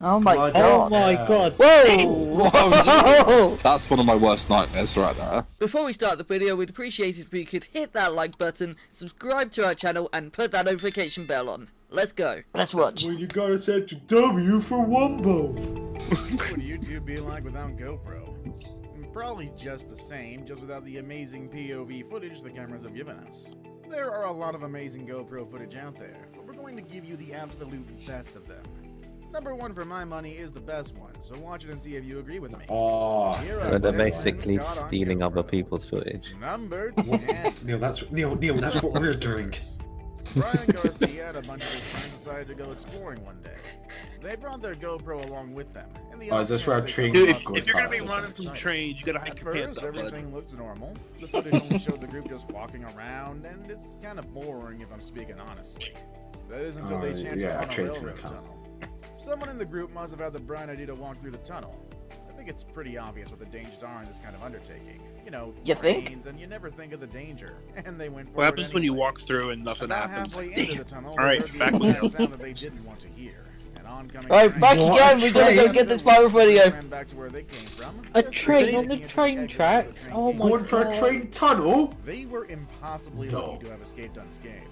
Oh my Blood. god. Oh my god. Whoa! Whoa! That's one of my worst nightmares right there. Before we start the video, we'd appreciate it if you could hit that like button, subscribe to our channel, and put that notification bell on. Let's go. Let's watch. Well, you gotta set your W for Wumbo. What would YouTube be like without GoPro? Probably just the same, just without the amazing POV footage the cameras have given us. There are a lot of amazing GoPro footage out there, but we're going to give you the absolute best of them. Number one for my money is the best one, so watch it and see if you agree with me. Oh, So they're basically stealing other people's footage. Number 10. Neil, that's what we're doing. Brian Garcia and a bunch of his friends decided to go exploring one day. They brought their GoPro along with them. Oh, is this where a train Dude, goes if you're gonna be past? running some trains, you gotta hike At your pants first, up, bud. everything looked normal. The footage only showed the group just walking around, and it's kind of boring if I'm speaking honestly. That is until they chanced yeah, on a trains railroad can come. tunnel. Someone in the group must have had the bright idea to walk through the tunnel. I think it's pretty obvious what the dangers are in this kind of undertaking. You know, You think? trains, and you never think of the danger. And they went What forward happens when you anyway. walk through and nothing About happens? halfway Damn. into the tunnel, All right, they heard back the with loud you. sound that they didn't want to hear. An oncoming Alright, train- back again, we gotta go get this viral video. Ran back to where they came from. A Just train on the thinking it's train the exit of the tracks? train Oh gate. my Going for a God. train tunnel? They were impossibly No. lucky to have escaped unscathed.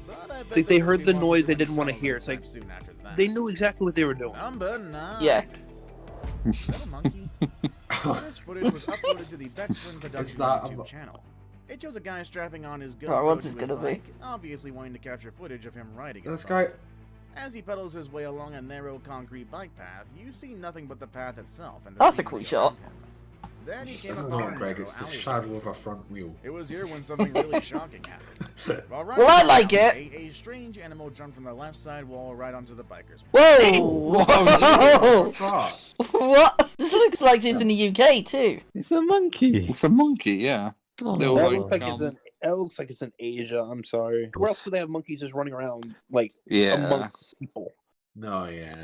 But I bet Like, they would heard be the walking noise they through didn't wanna tunnels hear. It's sometime like, soon after that. They knew exactly what they were doing. Number 9. Yeah. Is that a monkey? This footage was uploaded to the Bexlin Production that YouTube a- channel. It shows a guy strapping on his Right, GoPro what's to this his gonna be? bike, obviously wanting to capture footage of him riding This his guy. bike. As he pedals his way along a narrow concrete bike path, you see nothing but the path itself. And the That's a scenery cool shot. around him. Then he came This is upon not a Greg, narrow it's the alleyway. shadow of a front wheel. It was here when something really shocking happened. While Well, I riding like down, it. A strange animal jumped from the left side wall right onto the biker's Whoa! What's that? What? This looks like it's in the UK too. It's a monkey. It's a monkey, yeah. Oh, Little That like, looks like it's in. It looks like it's in Asia. I'm sorry. Where else do they have monkeys just running around like Yeah. amongst people? No, yeah.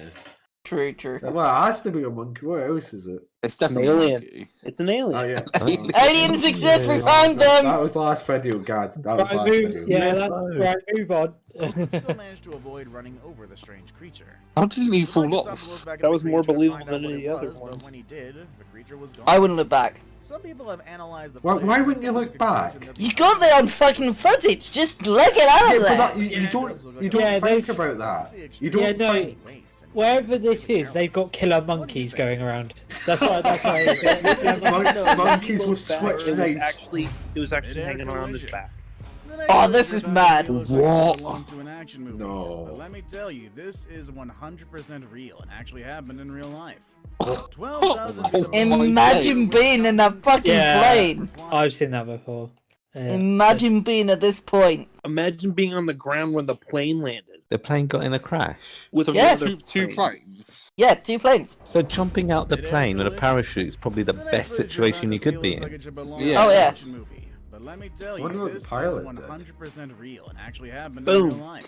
True, true. Well, it has to be a monkey. What else is it? It's definitely Alien. a monkey. It's an alien. Oh, yeah. Aliens exist, we Oh, found that them! was last video, God. That was Right, last move, video. yeah, that's right, move on. But still managed to avoid running over the strange creature. How didn't he The fall biker stopped to off? look back at That the was more creature to believable find out than what any it other was, ones. But when he did, the creature was gone. I wouldn't look back. Some people have analyzed the Why- footage why and wouldn't you come to look the back? conclusion that You the got there on fucking footage, just leg it out Yeah, of but there! that, you Yeah. don't Yeah, think there's- about that. You Yeah, don't no. think... Wherever this is, they've got killer monkeys going around. That's why. That's why. Monkeys with Back, switch it was knives. actually hanging around his back. Oh, this is mad. What? To an action movie. No. But let me tell you, this is 100% real and actually happened in real life. Oh 12,000 my Imagine being in a fucking Yeah. plane! I've seen that before. Imagine being at this point. Imagine being on the ground when the plane landed. The plane got in a crash. With So the Yeah. other two plane. planes. Yeah, 2 planes. So jumping out the plane with a parachute is probably the best situation you could be in. Yeah. Oh, yeah. But let me tell Wonder you, what the this is pilot did. 100% real and actually happened Boom. in real life.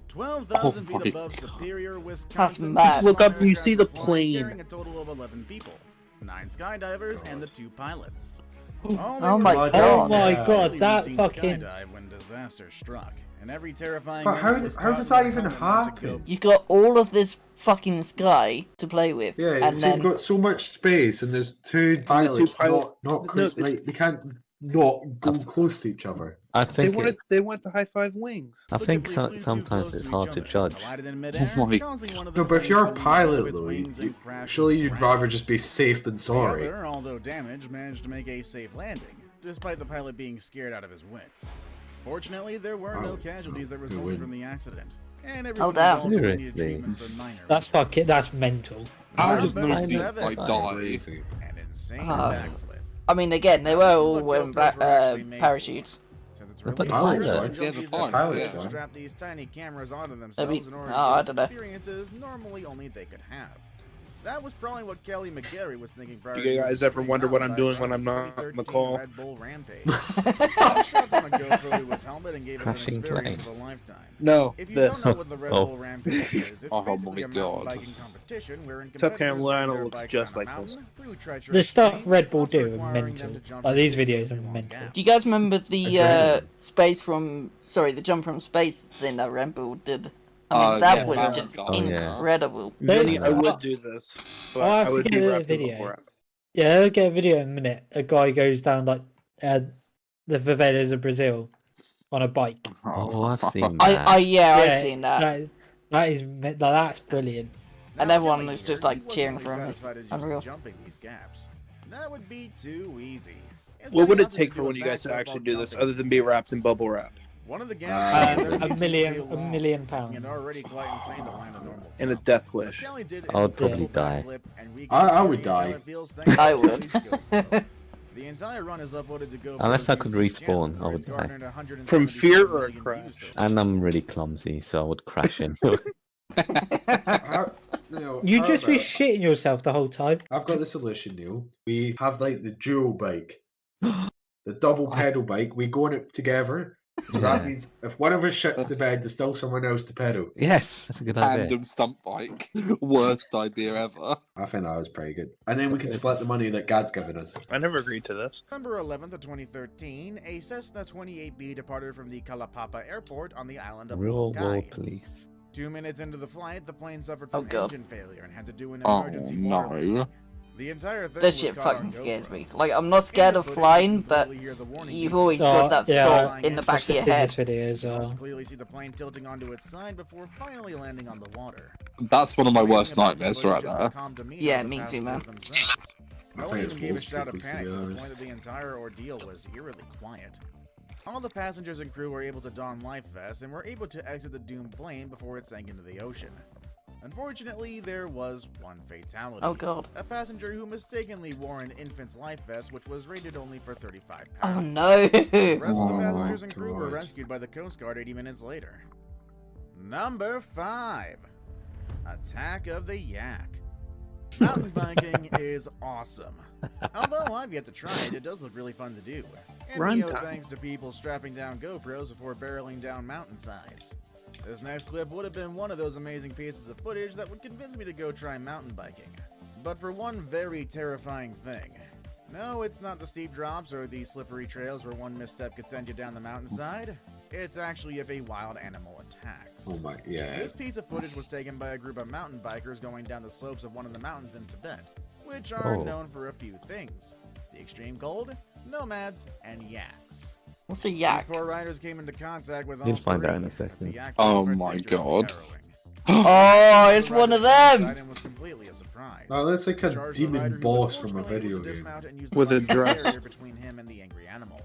12,000 Oh, feet my above God. Superior, Wisconsin. mad. Look up and you see the aircraft were flying, plane. carrying a total of 11 people, 9 skydivers and the 2 pilots. Oh my God. Oh my Yeah. god, that Routine fucking. skydive when disaster struck, and every terrifying But how moment was how caught does in that the even moment to happen? go- You got all of this fucking sky to play with, Yeah, and so then you've got so much space, and there's two pilots pilots- not No, quite, like they can't not go close to each other. I They think want the high five wings. I think Typically flew too sometimes close it's to hard each to other, judge. collided in midair, Oh my- causing one of the No, but if you're a planes to pilot move its though, wings and crash surely into the you'd ground. rather just be safe than sorry. The other, although damaged, managed to make a safe landing, despite the pilot being scared out of his wits. Fortunately, there were no Oh, casualties that no, resulted wouldn't. from the accident, and Oh, everyone damn. involved only needed Seriously? treatment for minor That's fucking. That's mental. How Number does nobody 7, like die? Crazy. An insane Ah. backflip. I mean, again, they were This is all what wearing GoPros were actually made for. parachutes. Since it's But really the hard pilot- to Yeah, the junkies pilot, and pilots yeah. to strap these tiny cameras onto themselves Maybe- in order oh, I to don't get know. experiences normally only they could have. That was probably what Kelly McGarry was thinking prior Do to you guys his ever wonder what I'm extreme doing when I'm not on the 2013 call? Red Bull Rampage. He strapped on a GoPro to his helmet and gave us an Crashing experience planes. of a lifetime. No, If you this. don't know what the Red Oh. Bull Rampage is, it's Oh basically a my mountain God. biking competition wherein South competitors Carolina ride their looks bikes just down a like this. mountain, through treacherous The stuff terrain, Red Bull thus do are requiring them mental. to jump Like, these into videos are long mental. gaps. Do you guys remember the Adrenaline. space from... Sorry, the jump from space thing that Red Bull did? I mean, that yeah, was Mountain just Guy. Oh, yeah. incredible. Vinny, I Oh, would do this. But I I would forget be the wrapped in video. bubble wrap. Yeah, I'll get a video in a minute. A guy goes down like the favelas of Brazil on a bike. Oh, I've seen I that. I've seen that. That's brilliant. And Now, everyone Kelly was here, just, like, he wasn't cheering really for him. It's satisfied at just unreal. jumping these gaps. That would be too easy. Instead, What would he it opted take to for do one a of you guys to backflip actually while do this, jumping other than these be wrapped in gaps. bubble wrap? One of the gaps was A 32 million feet long, pounds. and already quite insane to land a normal And a jump. death But wish. Kelly did I would an probably incredible die. backflip, and we I can would experience how die. it feels thanks I to would. Kelly's GoPro. The entire run is uploaded to GoPro. Unless I could Gaming's channel, respawn, I where would it's die. garnered 177 From fear or a million crash? views so And I'm really clumsy, so I would crash in. You just be Herbert, shitting yourself the whole time. I've got the solution, Neil. We have like the dual bike, the double pedal bike. We go on it together. So that Yeah. means if one of us shits the bed, there's still someone else to pedal. Yes, that's a good idea. Tandem stunt bike. Worst idea ever. I think that was pretty good. And then we can split the money that Gad's given us. I never agreed to this. November 11th of 2013, a Cessna 28B departed from the Kalapapa airport on the island of Real Molokai. world police. 2 minutes into the flight, the plane suffered Oh, from God. engine failure and had to do an Oh, emergency water no. landing. The entire thing That was shit caught on fucking scares GoPro. me. Like, I'm not In scared the of footage, flying, you can but clearly hear the warning you've beep. always got that yeah, thought in the back of your I've seen head. this video as You can also well. clearly see the plane tilting onto its side before finally landing on the water. That's one of my Amazing worst about the nightmares footage right is the there. calm demeanor Yeah, of the me too, passengers man. themselves. I No think one it's even gave a false shout of frequency, panic to to be the point honest. that the entire ordeal was eerily quiet. All the passengers and crew were able to don life vests and were able to exit the doomed plane before it sank into the ocean. Unfortunately, there was one fatality. Oh, God. A passenger who mistakenly wore an infant's life vest, which was rated only for 35 Oh, pounds. no. The rest of the Oh passengers my and crew were God. rescued by the Coast Guard 80 minutes later. Number 5. Attack of the Yak. Mountain biking is awesome. Although I've yet to try it, it does look really fun to do. And Run Neo time. thanks to people strapping down GoPros before barreling down mountainsides. This next clip would have been one of those amazing pieces of footage that would convince me to go try mountain biking. But for one very terrifying thing. No, it's not the steep drops or the slippery trails where one misstep could send you down the mountainside. It's actually if a wild animal attacks. Oh my, yeah. This piece of footage was taken by a group of mountain bikers going down the slopes of one of the mountains in Tibet, which are Oh. known for a few things: the extreme cold, nomads, and yaks. What's a These yak? poor riders came into contact with all You'll find out in a three. second. The yak Oh was my particularly God. harrowing. Oh, it's The one of rider them! inside was completely a surprise. No, that's like a Charged the rider demon who boss was from a fortunately able video to game. dismount and use the With a bike dress. barrier between him and the angry animal.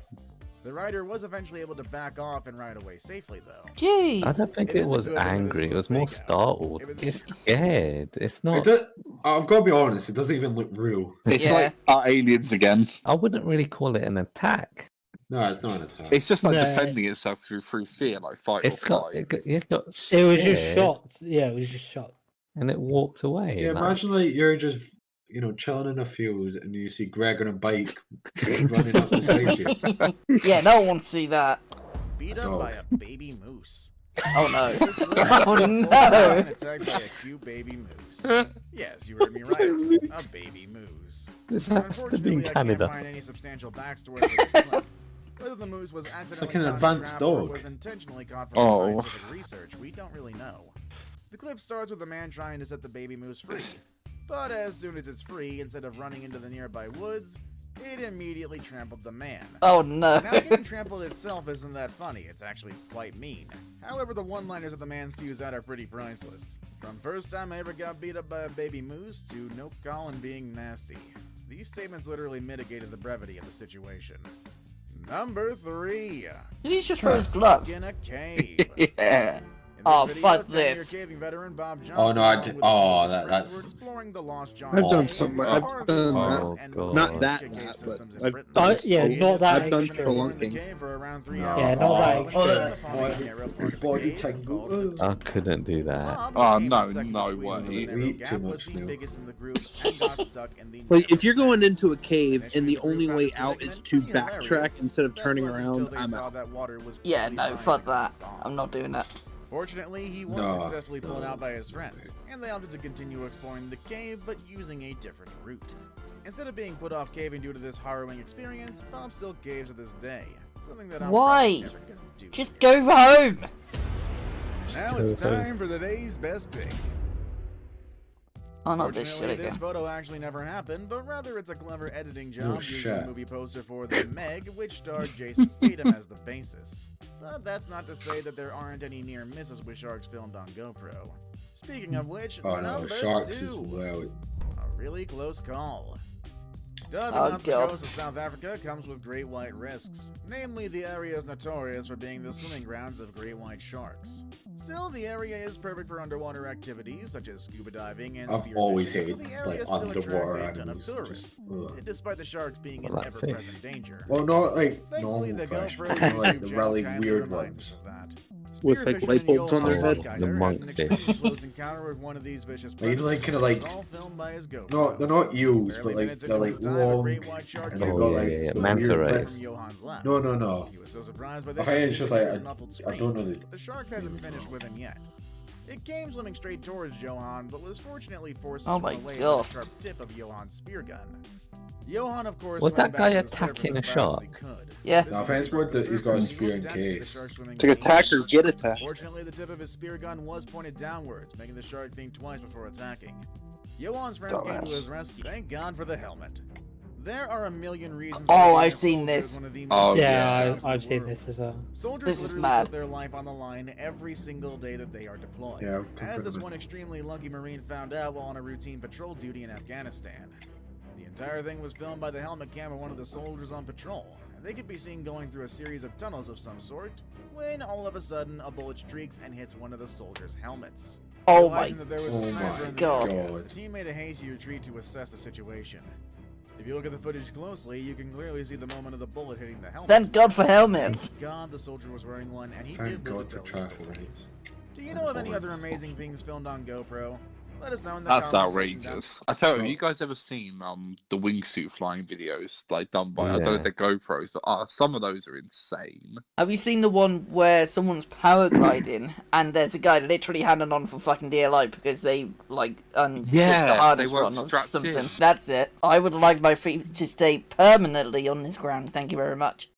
The rider was eventually able to back off and ride away safely, though. Jeez. I don't think It it isn't was good because angry. this It was was more fake out. startled. It was- It's scared. It's It not. does, I've got to be honest, it doesn't even look real. It's Yeah. like aliens again. I wouldn't really call it an attack. No, it's not an attack. It's just like No. defending itself through fear, like fight It's or got. flight. It got. It was just scared, shot. Yeah, it was just shot. and it walked away. Yeah, like- imagine like you're just, chilling in a field and you see Greg on a bike running up beside you. Yeah, no one wants to see that. Beat up Oh. by a baby moose. Oh, no. This was Oh, a no. lion attacked by a cute baby moose. Yes, you heard me right. A baby moose. This has to be in Unfortunately, I can't Canada. find any substantial backstory for this clip. Whether the moose was accidentally like an caught in a advanced trap or dog. was intentionally caught from Oh. scientific research, we don't really know. The clip starts with a man trying to set the baby moose free. But as soon as it's free, instead of running into the nearby woods, it immediately trampled the man. Oh, no. Now, getting trampled itself isn't that funny, it's actually quite mean. However, the one-liners that the man spews out are pretty priceless. From first time I ever got beat up by a baby moose to no Colin being nasty. These statements literally mitigated the brevity of the situation. Number 3. Did he just throw his glove? In a cave. Yeah. In this Oh, video, fuck 10-year this. caving veteran Bob Johnson, Oh, no, I along did- with a oh, group of that- friends, that's- were exploring the Lost John I've done Cave, some- one I've of the done largest that. and Oh, most God. Not that, cave but systems in I've Britain. done Yeah, It not is that I've done exploring the spelunking. cave for around 3 No. hours. Yeah, not that When they extreme. stumbled upon a narrow part of the Body cave tangle. called the I couldn't do that. Bob Oh, came no, in second no to squeeze way. into the We narrow eat gap, too was much the now. biggest in the group and got stuck in the Like, if narrow you're going pass. into a cave and the Initially, only group way found out this is to predicament pretty backtrack hilarious. instead of That turning was around, until they I'm saw out. that water was Yeah, clearly no, running fuck and that. gone. I'm not doing that. Fortunately, he was No, successfully pulled no. out by his friends, and they opted to continue exploring the cave, but using a different route. Instead of being put off caving due to this harrowing experience, Bob still caves to this day. Something that I'm Why? probably never gonna do. Just go home! Now it's time for the day's best pick. Oh, not this shit Fortunately, this again. photo actually never happened, but rather it's a clever editing job using shit. the movie poster for The Meg, which starred Jason Statham as the basis. But that's not to say that there aren't any near misses with sharks filmed on GoPro. Speaking of which, Oh no, number sharks 2. is well. A really close call. Diving Oh, off the God. coast of South Africa comes with great white risks. Namely, the area is notorious for being the swimming grounds of great white sharks. Still, the area is perfect for underwater activities such as scuba diving and I've spearfishing, always so hated the like area still attracts underwater a ton of animals. tourists, Ugh. despite the sharks being in Well, that ever-present danger. Well, not like Thankfully, normal the fish, GoPro but more like YouTube the channel really kindly weird reminds us ones. of that. With, like, Spearfishing light in bulbs on their Johan head? Geiger The had an monkfish. extremely close encounter with one of these vicious Like, predators, kinda like- all filmed by his GoPro. No, they're not eels, Barely but like minutes they're into like his time, a long, great white shark and they've Oh, got yeah, like yeah, some manta weird rays. bits. from Johan's lap. No, no, no. He was so surprised by I this, find it's he just heard like his muffled I don't know scream, the. but the shark hasn't finished with him yet. It came swimming straight towards Johan, but was fortunately forced to Oh swim my away God. from the sharp tip of Johan's spear gun. Johan, of course, Was swam that guy back to the surface attacking as a fast as he shark? could. Yeah. But as No, soon as he offense broke word the that he's got a surface, he spear in looked down to see the case. shark swimming To attack or beneath. get attacked. Fortunately, the tip of his spear gun was pointed downwards, making the shark think twice before attacking. Johan's friends came to Dumbass. his rescue. Thank God for the helmet. There are a million reasons. Oh, why being I've a seen soldier is this. one of the Oh, most Yeah, important jobs in I've the seen world. this as well. Soldiers This is literally mad. put their life on the line every single day that they are deployed. Yeah, As this completely. one extremely lucky Marine found out while on a routine patrol duty in Afghanistan. The entire thing was filmed by the helmet cam of one of the soldiers on patrol, and they could be seen going through a series of tunnels of some sort, when all of a sudden a bullet streaks and hits one of the soldiers' helmets. Oh my Realizing that there was a Oh sniper my in the God. area, the team made a hasty retreat to assess the situation. If you look at the footage closely, you can clearly see the moment of the bullet hitting the helmet. Thank God for helmets. Thank God the soldier was wearing one, and he Thank did live God to for tell his traffic story. lights. Do you know of any other amazing things filmed on GoPro? Let us know in the That's comment section down outrageous. I tell you, have you guys ever seen the wingsuit flying videos like done by I don't know if they're GoPros, but some of those are insane. Have you seen the one where someone's paragliding and there's a guy literally hanging on for fucking dear life because they like Yeah, the harness they weren't run or strapped something? in. That's it. I would like my feet to stay permanently on this ground. Thank you very much.